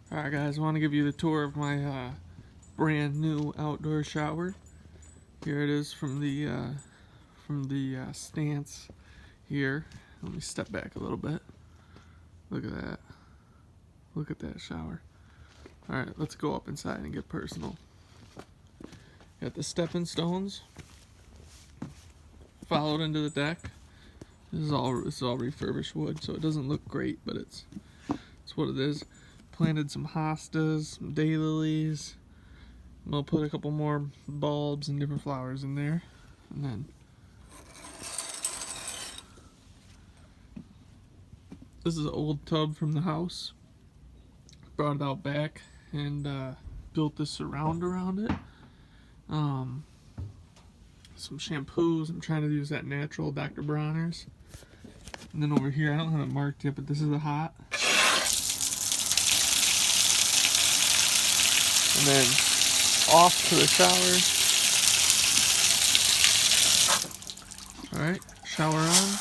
Alright guys, I want to give you the tour of my brand new outdoor shower. Here it is from the stance here. Let me step back a little bit. Look at that. Look at that shower. Alright, let's go up inside and get personal. Got the stepping stones followed into the deck. This is all refurbished wood, so it doesn't look great, but it's what it is. Planted some hostas, some daylilies. I'm gonna put a couple more bulbs and different flowers in there, and then this is an old tub from the house. Brought it out back and built this surround around it. Some shampoos. I'm trying to use that natural Dr. Bronner's. And then over here, I don't have it marked yet, but this is the hot. And then off to the shower. Alright, shower on.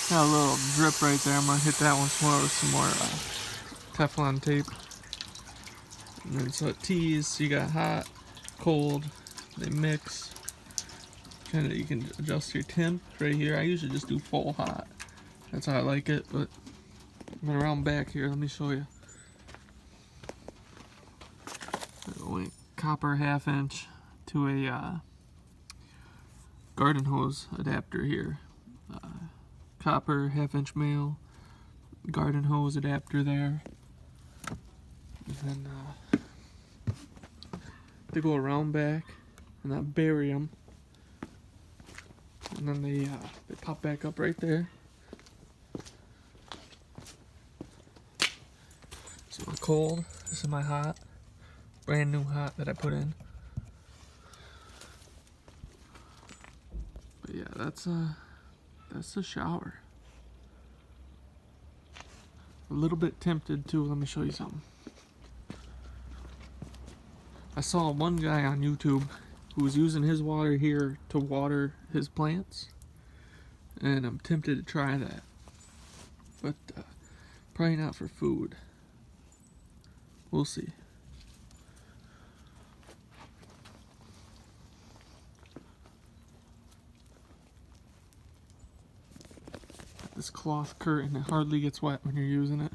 Got a little drip right there. I'm going to hit that once more with some more Teflon tape. And then so it tees, so you got hot, cold, they mix. You can adjust your temp right here. I usually just do full hot. That's how I like it, but around back here, let me show you. Went copper 1/2 inch to a garden hose adapter here. Copper 1/2 inch male, garden hose adapter there. And then they go around back and I bury them. And then they pop back up right there. So my cold, this is my hot. Brand new hot that I put in. But yeah, that's the shower. A little bit tempted too. Let me show you something. I saw one guy on YouTube who was using his water here to water his plants, and I'm tempted to try that, but probably not for food. We'll see. This cloth curtain, it hardly gets wet when you're using it.